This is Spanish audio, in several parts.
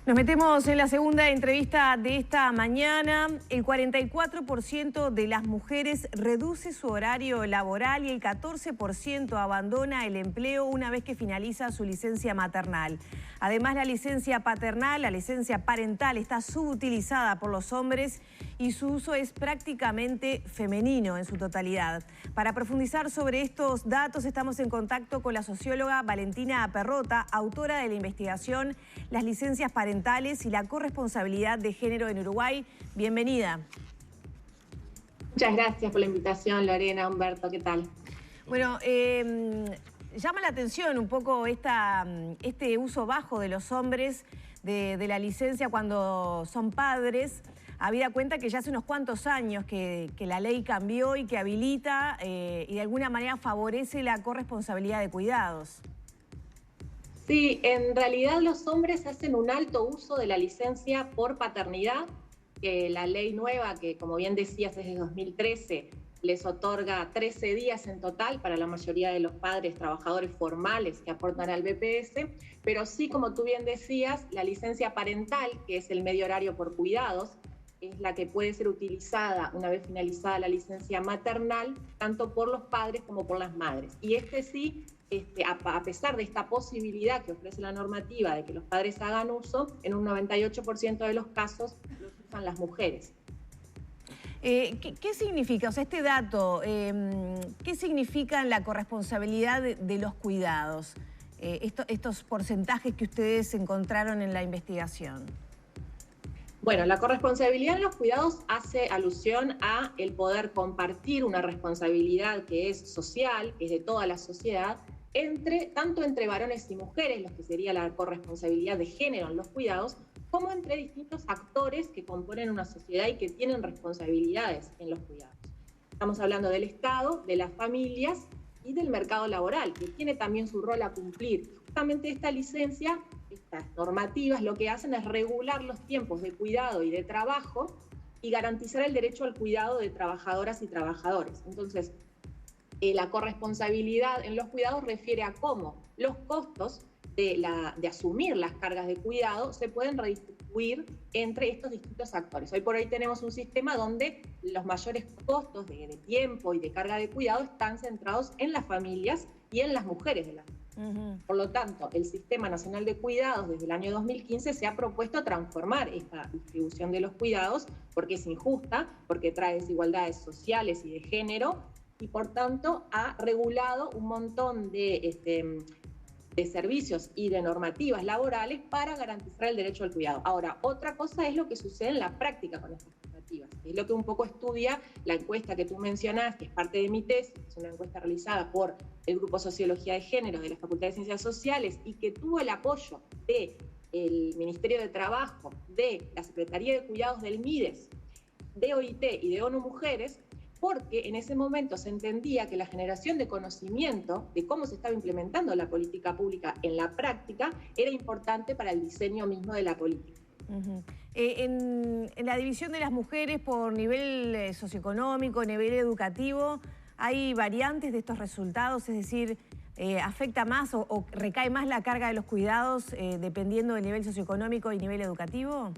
Nos metemos en la segunda entrevista de esta mañana. El 44% de las mujeres reduce su horario laboral y el 14% abandona el empleo una vez que finaliza su licencia maternal. Además, la licencia paternal, la licencia parental, está subutilizada por los hombres y su uso es prácticamente femenino en su totalidad. Para profundizar sobre estos datos, estamos en contacto con la socióloga Valentina Perrota, autora de la investigación Las licencias parentales y la corresponsabilidad de género en Uruguay. Bienvenida. Muchas gracias por la invitación, Lorena, Humberto, ¿qué tal? Bueno, llama la atención un poco este uso bajo de los hombres de la licencia cuando son padres, habida cuenta que ya hace unos cuantos años que la ley cambió y que habilita y de alguna manera favorece la corresponsabilidad de cuidados. Sí, en realidad los hombres hacen un alto uso de la licencia por paternidad, que la ley nueva, que como bien decías es de 2013, les otorga 13 días en total para la mayoría de los padres trabajadores formales que aportan al BPS, pero sí, como tú bien decías, la licencia parental, que es el medio horario por cuidados, es la que puede ser utilizada una vez finalizada la licencia maternal, tanto por los padres como por las madres. Y sí, a pesar de esta posibilidad que ofrece la normativa de que los padres hagan uso, en un 98% de los casos los usan las mujeres. ¿Qué significa, o sea, este dato, qué significa la corresponsabilidad de los cuidados? Estos porcentajes que ustedes encontraron en la investigación. Bueno, la corresponsabilidad en los cuidados hace alusión a el poder compartir una responsabilidad que es social, que es de toda la sociedad, tanto entre varones y mujeres, lo que sería la corresponsabilidad de género en los cuidados, como entre distintos actores que componen una sociedad y que tienen responsabilidades en los cuidados. Estamos hablando del Estado, de las familias y del mercado laboral, que tiene también su rol a cumplir. Justamente esta licencia, estas normativas, lo que hacen es regular los tiempos de cuidado y de trabajo y garantizar el derecho al cuidado de trabajadoras y trabajadores. Entonces, la corresponsabilidad en los cuidados refiere a cómo los costos de asumir las cargas de cuidado se pueden redistribuir entre estos distintos actores. Hoy por hoy tenemos un sistema donde los mayores costos de tiempo y de carga de cuidado están centrados en las familias y en las mujeres de la familia. Por lo tanto, el Sistema Nacional de Cuidados desde el año 2015 se ha propuesto transformar esta distribución de los cuidados porque es injusta, porque trae desigualdades sociales y de género y por tanto ha regulado un montón de servicios y de normativas laborales para garantizar el derecho al cuidado. Ahora, otra cosa es lo que sucede en la práctica con estas normativas, que es lo que un poco estudia la encuesta que tú mencionas, que es parte de mi tesis, es una encuesta realizada por el Grupo Sociología de Género de la Facultad de Ciencias Sociales y que tuvo el apoyo del Ministerio de Trabajo, de la Secretaría de Cuidados del MIDES, de OIT y de ONU Mujeres, porque en ese momento se entendía que la generación de conocimiento de cómo se estaba implementando la política pública en la práctica era importante para el diseño mismo de la política. En la división de las mujeres por nivel socioeconómico, nivel educativo, ¿hay variantes de estos resultados? Es decir, ¿afecta más o recae más la carga de los cuidados dependiendo del nivel socioeconómico y nivel educativo?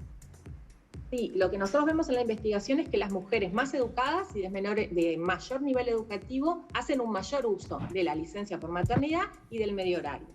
Sí, lo que nosotros vemos en la investigación es que las mujeres más educadas y de mayor nivel educativo hacen un mayor uso de la licencia por maternidad y del medio horario.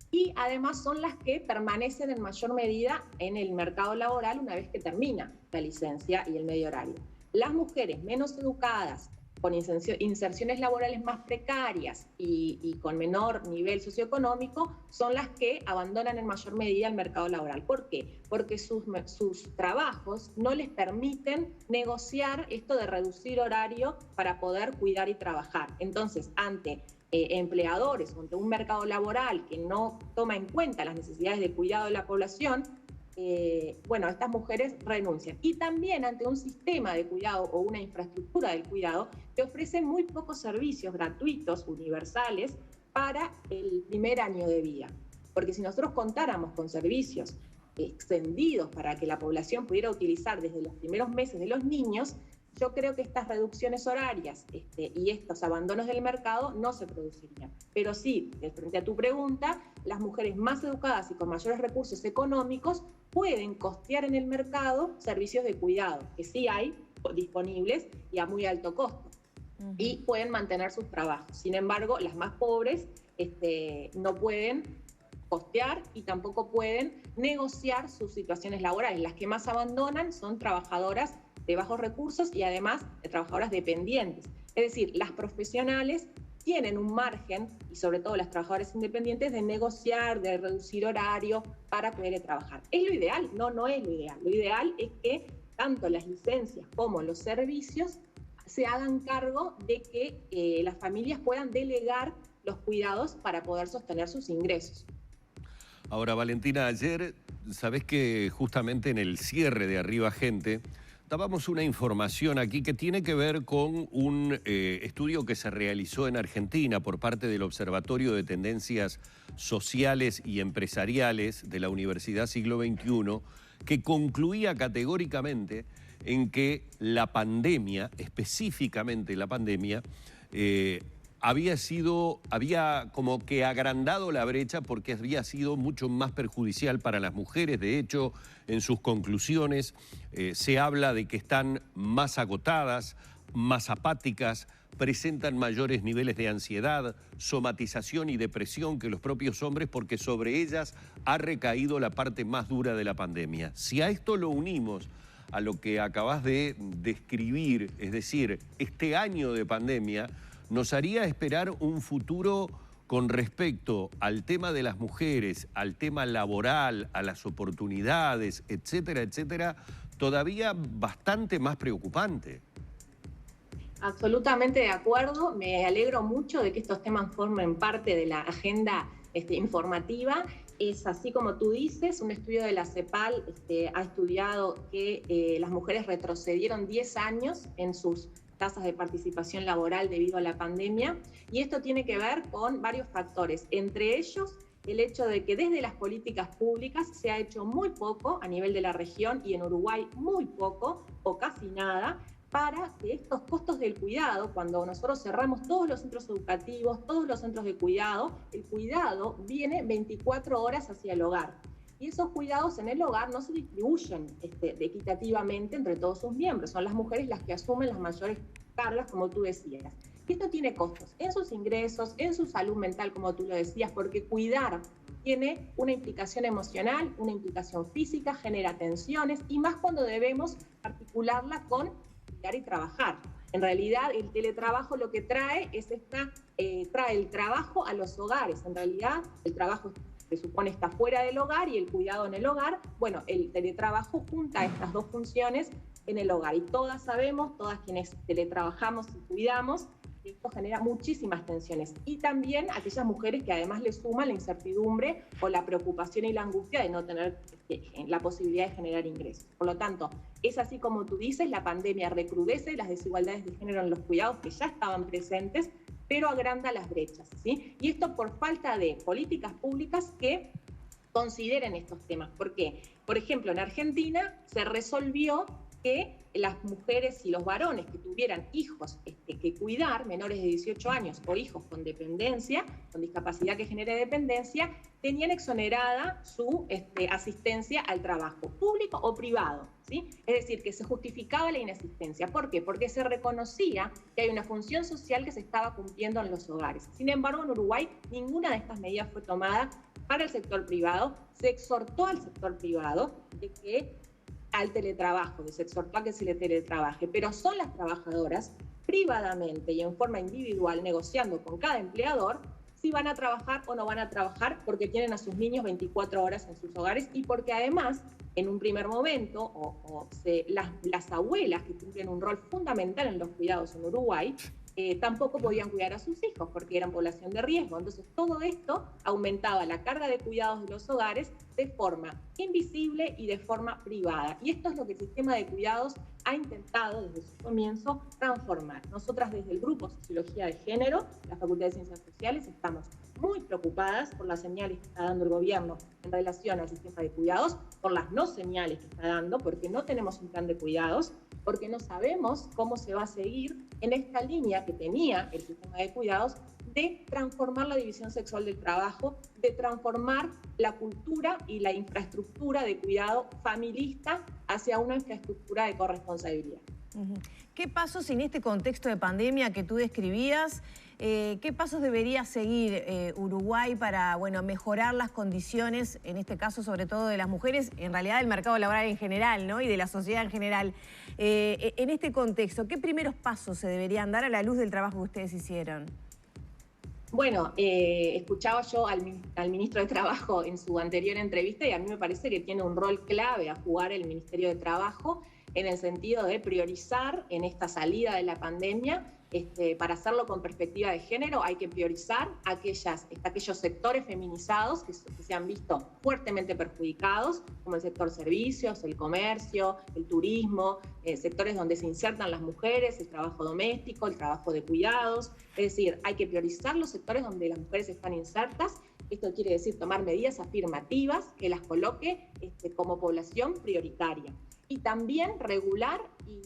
Y además son las que permanecen en mayor medida en el mercado laboral una vez que termina la licencia y el medio horario. Las mujeres menos educadas, con inserciones laborales más precarias y con menor nivel socioeconómico, son las que abandonan en mayor medida el mercado laboral. ¿Por qué? Porque sus trabajos no les permiten negociar esto de reducir horario para poder cuidar y trabajar. Entonces, ante empleadores o ante un mercado laboral que no toma en cuenta las necesidades de cuidado de la población, estas mujeres renuncian. Y también ante un sistema de cuidado o una infraestructura del cuidado que ofrece muy pocos servicios gratuitos, universales, para el primer año de vida. Porque si nosotros contáramos con servicios extendidos para que la población pudiera utilizar desde los primeros meses de los niños, yo creo que estas reducciones horarias y estos abandonos del mercado no se producirían. Pero sí, frente a tu pregunta, las mujeres más educadas y con mayores recursos económicos pueden costear en el mercado servicios de cuidado, que sí hay disponibles y a muy alto costo. Y pueden mantener sus trabajos. Sin embargo, las más pobres no pueden costear y tampoco pueden negociar sus situaciones laborales. Las que más abandonan son trabajadoras de bajos recursos y además de trabajadoras dependientes. Es decir, las profesionales tienen un margen, y sobre todo las trabajadoras independientes, de negociar, de reducir horario para poder trabajar. ¿Es lo ideal? No, no es lo ideal. Lo ideal es que tanto las licencias como los servicios se hagan cargo de que las familias puedan delegar los cuidados para poder sostener sus ingresos. Ahora, Valentina, ayer, sabés que justamente en el cierre de Arriba Gente, dábamos una información aquí que tiene que ver con un estudio que se realizó en Argentina por parte del Observatorio de Tendencias Sociales y Empresariales de la Universidad Siglo XXI, que concluía categóricamente en que la pandemia, específicamente la pandemia, había como que agrandado la brecha porque había sido mucho más perjudicial para las mujeres. De hecho, en sus conclusiones se habla de que están más agotadas, más apáticas, presentan mayores niveles de ansiedad, somatización y depresión que los propios hombres, porque sobre ellas ha recaído la parte más dura de la pandemia. Si a esto lo unimos a lo que acabas de describir, es decir, este año de pandemia, nos haría esperar un futuro con respecto al tema de las mujeres, al tema laboral, a las oportunidades, etcétera, etcétera, todavía bastante más preocupante. Absolutamente de acuerdo. Me alegro mucho de que estos temas formen parte de la agenda informativa. Es así como tú dices, un estudio de la CEPAL ha estudiado que las mujeres retrocedieron 10 años en sus tasas de participación laboral debido a la pandemia, y esto tiene que ver con varios factores, entre ellos el hecho de que desde las políticas públicas se ha hecho muy poco a nivel de la región y en Uruguay muy poco o casi nada para que estos costos del cuidado, cuando nosotros cerramos todos los centros educativos, todos los centros de cuidado, el cuidado viene 24 horas hacia el hogar. Y esos cuidados en el hogar no se distribuyen equitativamente entre todos sus miembros. Son las mujeres las que asumen las mayores cargas, como tú decías. Y esto tiene costos en sus ingresos, en su salud mental, como tú lo decías, porque cuidar tiene una implicación emocional, una implicación física, genera tensiones, y más cuando debemos articularla con cuidar y trabajar. En realidad, el teletrabajo lo que trae es trae el trabajo a los hogares. En realidad, el trabajo se supone está fuera del hogar y el cuidado en el hogar. Bueno, el teletrabajo junta estas dos funciones en el hogar. Y todas sabemos, todas quienes teletrabajamos y cuidamos, que esto genera muchísimas tensiones. Y también aquellas mujeres que además le suman la incertidumbre o la preocupación y la angustia de no tener la posibilidad de generar ingresos. Por lo tanto, es así como tú dices, la pandemia recrudece las desigualdades de género en los cuidados que ya estaban presentes, pero agranda las brechas, ¿sí? Y esto por falta de políticas públicas que consideren estos temas. ¿Por qué? Por ejemplo, en Argentina se resolvió que las mujeres y los varones que tuvieran hijos que cuidar, menores de 18 años o hijos con dependencia, con discapacidad que genere dependencia, tenían exonerada su asistencia al trabajo, público o privado, ¿sí? Es decir, que se justificaba la inasistencia. ¿Por qué? Porque se reconocía que hay una función social que se estaba cumpliendo en los hogares. Sin embargo, en Uruguay ninguna de estas medidas fue tomada para el sector privado. Se exhortó al sector privado de que al teletrabajo, de se exhortó a que se le teletrabaje, pero son las trabajadoras privadamente y en forma individual, negociando con cada empleador, si van a trabajar o no van a trabajar, porque tienen a sus niños 24 horas en sus hogares y porque además, en un primer momento, las abuelas que cumplen un rol fundamental en los cuidados en Uruguay, tampoco podían cuidar a sus hijos porque eran población de riesgo. Entonces todo esto aumentaba la carga de cuidados de los hogares de forma invisible y de forma privada. Y esto es lo que el sistema de cuidados ha intentado desde su comienzo transformar. Nosotras desde el Grupo Sociología de Género, la Facultad de Ciencias Sociales, estamos muy preocupadas por las señales que está dando el gobierno en relación al sistema de cuidados, por las no señales que está dando, porque no tenemos un plan de cuidados, porque no sabemos cómo se va a seguir en esta línea que tenía el sistema de cuidados de transformar la división sexual del trabajo, de transformar la cultura y la infraestructura de cuidado familista hacia una infraestructura de corresponsabilidad. ¿Qué pasos en este contexto de pandemia que tú describías, qué pasos debería seguir Uruguay para mejorar las condiciones, en este caso sobre todo de las mujeres, en realidad del mercado laboral en general, ¿no? Y de la sociedad en general? En este contexto, ¿qué primeros pasos se deberían dar a la luz del trabajo que ustedes hicieron? Bueno, escuchaba yo al ministro de Trabajo en su anterior entrevista y a mí me parece que tiene un rol clave a jugar el Ministerio de Trabajo en el sentido de priorizar en esta salida de la pandemia. Para hacerlo con perspectiva de género hay que priorizar aquellos sectores feminizados que se han visto fuertemente perjudicados, como el sector servicios, el comercio, el turismo, sectores donde se insertan las mujeres, el trabajo doméstico, el trabajo de cuidados. Es decir, hay que priorizar los sectores donde las mujeres están insertas. Esto quiere decir tomar medidas afirmativas que las coloque como población prioritaria. Y también regular y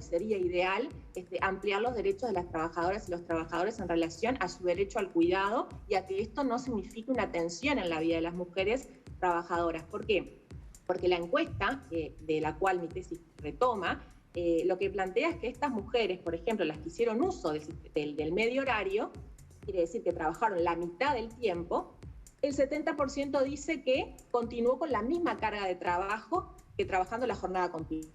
sería ideal ampliar los derechos de las trabajadoras y los trabajadores en relación a su derecho al cuidado y a que esto no signifique una tensión en la vida de las mujeres trabajadoras. ¿Por qué? Porque la encuesta, de la cual mi tesis retoma, lo que plantea es que estas mujeres, por ejemplo, las que hicieron uso del medio horario, quiere decir que trabajaron la mitad del tiempo, el 70% dice que continuó con la misma carga de trabajo que trabajando la jornada completa.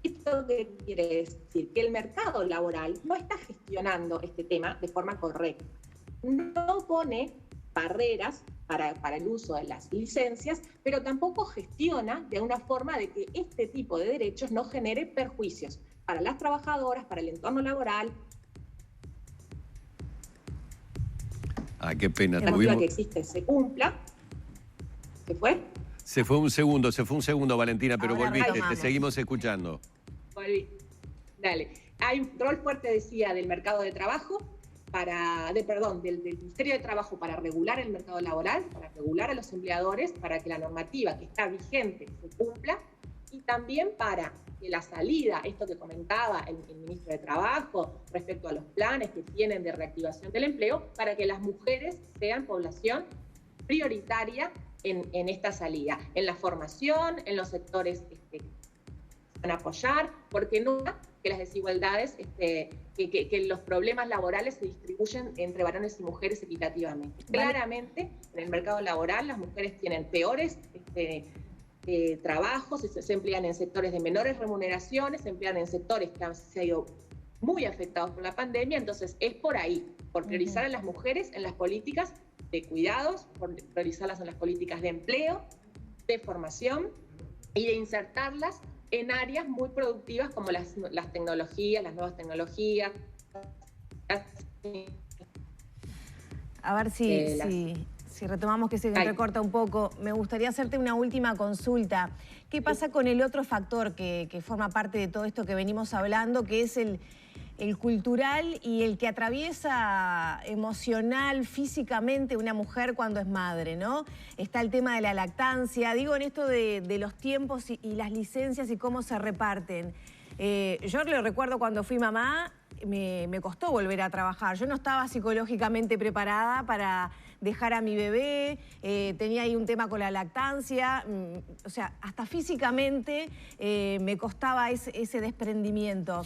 ¿Esto qué quiere decir? Que el mercado laboral no está gestionando este tema de forma correcta. No pone barreras para el uso de las licencias, pero tampoco gestiona de una forma de que este tipo de derechos no genere perjuicios para las trabajadoras, para el entorno laboral. Qué pena. La normativa que existe se cumpla. ¿Se fue? Se fue un segundo, Valentina, pero ahora volviste, retomamos. te seguimos escuchando. Volví. Dale. Hay un rol fuerte, decía, del mercado de trabajo, del Ministerio de Trabajo para regular el mercado laboral, para regular a los empleadores, para que la normativa que está vigente se cumpla, y también para que la salida, esto que comentaba el ministro de Trabajo, respecto a los planes que tienen de reactivación del empleo, para que las mujeres sean población prioritaria en esta salida, en la formación, en los sectores que van a apoyar, porque no que las desigualdades, que los problemas laborales se distribuyen entre varones y mujeres equitativamente. Vale. Claramente, en el mercado laboral las mujeres tienen peores trabajos, se emplean en sectores de menores remuneraciones, se emplean en sectores que han sido muy afectados por la pandemia, entonces es por ahí, por priorizar a las mujeres en las políticas de cuidados, por priorizarlas en las políticas de empleo, de formación y de insertarlas en áreas muy productivas como las tecnologías, las nuevas tecnologías. A ver si retomamos, que se recorta un poco. Me gustaría hacerte una última consulta. ¿Qué pasa con el otro factor que forma parte de todo esto que venimos hablando, que es el cultural y el que atraviesa emocional, físicamente una mujer cuando es madre, ¿no? Está el tema de la lactancia, digo en esto de los tiempos y las licencias y cómo se reparten. Yo lo recuerdo cuando fui mamá, me costó volver a trabajar. Yo no estaba psicológicamente preparada para dejar a mi bebé, tenía ahí un tema con la lactancia, o sea, hasta físicamente me costaba ese desprendimiento.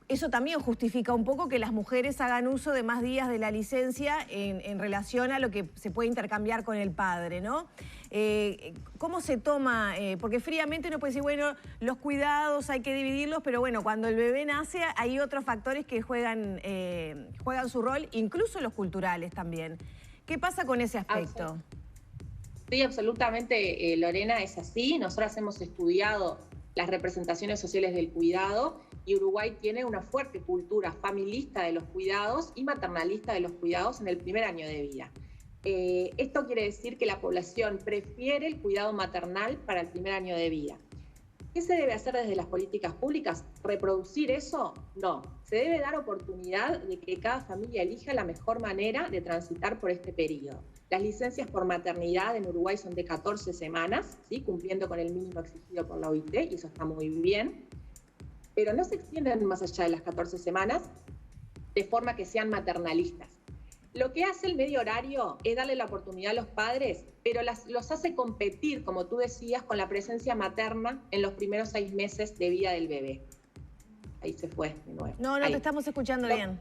Eso también justifica un poco que las mujeres hagan uso de más días de la licencia en relación a lo que se puede intercambiar con el padre, ¿no? ¿Cómo se toma? Porque fríamente uno puede decir, bueno, los cuidados hay que dividirlos, pero bueno, cuando el bebé nace hay otros factores que juegan su rol, incluso los culturales también. ¿Qué pasa con ese aspecto? Sí, absolutamente, Lorena, es así. Nosotras hemos estudiado las representaciones sociales del cuidado y Uruguay tiene una fuerte cultura familista de los cuidados y maternalista de los cuidados en el primer año de vida. Esto quiere decir que la población prefiere el cuidado maternal para el primer año de vida. ¿Qué se debe hacer desde las políticas públicas? ¿Reproducir eso? No. Se debe dar oportunidad de que cada familia elija la mejor manera de transitar por este periodo. Las licencias por maternidad en Uruguay son de 14 semanas, ¿sí? Cumpliendo con el mínimo exigido por la OIT, y eso está muy bien. Pero no se extienden más allá de las 14 semanas de forma que sean maternalistas. Lo que hace el medio horario es darle la oportunidad a los padres, pero los hace competir, como tú decías, con la presencia materna en los primeros 6 meses de vida del bebé. Ahí se fue de nuevo. No, Ahí. te estamos escuchando bien.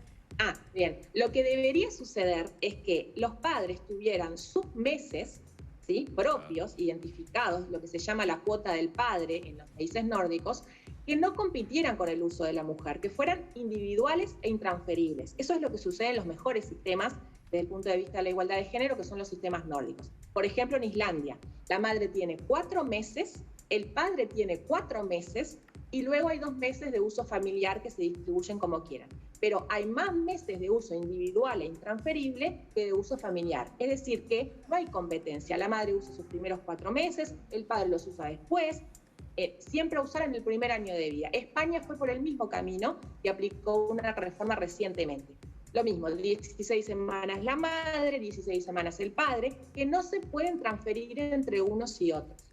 Bien. Lo que debería suceder es que los padres tuvieran sus meses, ¿sí?, propios, identificados, lo que se llama la cuota del padre en los países nórdicos, que no compitieran con el uso de la mujer, que fueran individuales e intransferibles. Eso es lo que sucede en los mejores sistemas desde el punto de vista de la igualdad de género, que son los sistemas nórdicos. Por ejemplo, en Islandia, la madre tiene 4 meses, el padre tiene 4 meses, y luego hay 2 meses de uso familiar que se distribuyen como quieran. Pero hay más meses de uso individual e intransferible que de uso familiar. Es decir, que no hay competencia. La madre usa sus primeros 4 meses, el padre los usa después, siempre a usar en el primer año de vida. España fue por el mismo camino y aplicó una reforma recientemente. Lo mismo, 16 semanas la madre, 16 semanas el padre, que no se pueden transferir entre unos y otros.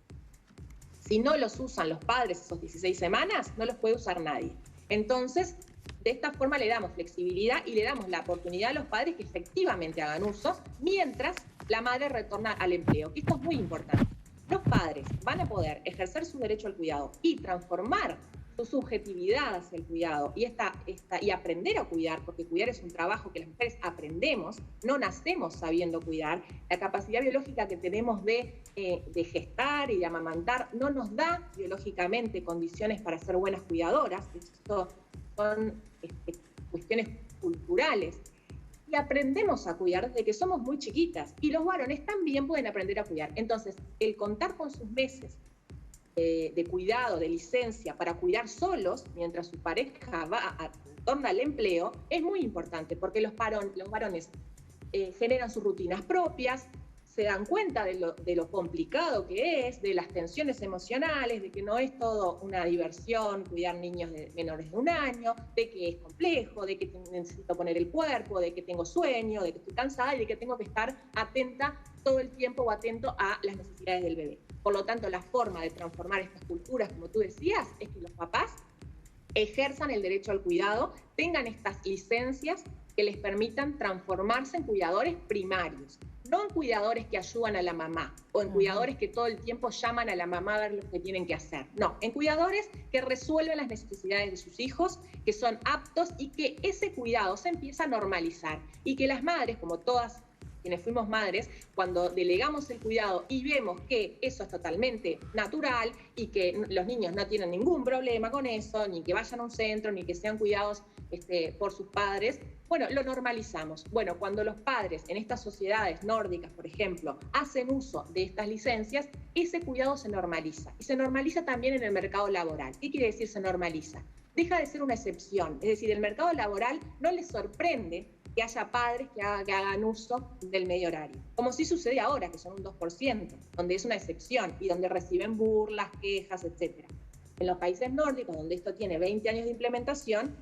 Si no los usan los padres esos 16 semanas, no los puede usar nadie. Entonces, de esta forma le damos flexibilidad y le damos la oportunidad a los padres que efectivamente hagan uso mientras la madre retorna al empleo. Esto es muy importante. Los padres van a poder ejercer su derecho al cuidado y transformar su subjetividad hacia el cuidado y aprender a cuidar, porque cuidar es un trabajo que las mujeres aprendemos, no nacemos sabiendo cuidar. La capacidad biológica que tenemos de gestar y de amamantar no nos da biológicamente condiciones para ser buenas cuidadoras. Esto son cuestiones culturales. Y aprendemos a cuidar desde que somos muy chiquitas. Y los varones también pueden aprender a cuidar. Entonces, el contar con sus meses de cuidado, de licencia, para cuidar solos, mientras su pareja retorna al empleo, es muy importante, porque los varones generan sus rutinas propias, se dan cuenta de lo complicado que es, de las tensiones emocionales, de que no es todo una diversión cuidar niños menores de 1 año, de que es complejo, de que necesito poner el cuerpo, de que tengo sueño, de que estoy cansada y de que tengo que estar atenta todo el tiempo o atento a las necesidades del bebé. Por lo tanto, la forma de transformar estas culturas, como tú decías, es que los papás ejerzan el derecho al cuidado, tengan estas licencias que les permitan transformarse en cuidadores primarios, no en cuidadores que ayudan a la mamá o en cuidadores que todo el tiempo llaman a la mamá a ver lo que tienen que hacer. No, en cuidadores que resuelven las necesidades de sus hijos, que son aptos y que ese cuidado se empieza a normalizar y que las madres, como todas quienes fuimos madres, cuando delegamos el cuidado y vemos que eso es totalmente natural y que los niños no tienen ningún problema con eso, ni que vayan a un centro, ni que sean cuidados por sus padres, bueno, lo normalizamos. Bueno, cuando los padres en estas sociedades nórdicas, por ejemplo, hacen uso de estas licencias, ese cuidado se normaliza. Y se normaliza también en el mercado laboral. ¿Qué quiere decir se normaliza? Deja de ser una excepción. Es decir, el mercado laboral no les sorprende que haya padres que hagan uso del medio horario. Como sí sucede ahora, que son un 2%, donde es una excepción y donde reciben burlas, quejas, etc. En los países nórdicos, donde esto tiene 20 años de implementación,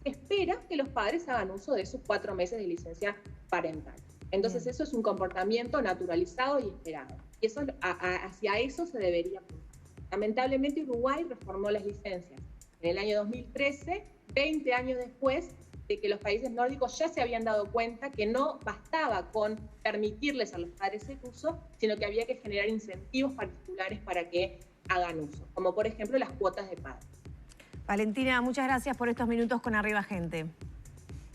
se espera que los padres hagan uso de esos 4 meses de licencia parental. Entonces eso es un comportamiento naturalizado y esperado. Y eso, hacia eso se debería apuntar. Lamentablemente Uruguay reformó las licencias en el año 2013, 20 años después de que los países nórdicos ya se habían dado cuenta que no bastaba con permitirles a los padres el uso, sino que había que generar incentivos particulares para que hagan uso, como por ejemplo las cuotas de padres. Valentina, muchas gracias por estos minutos con Arriba Gente.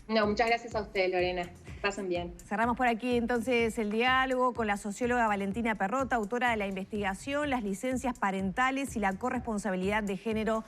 No, muchas gracias a ustedes, Lorena. Pasen bien. Cerramos por aquí entonces el diálogo con la socióloga Valentina Perrota, autora de la investigación, las licencias parentales y la corresponsabilidad de género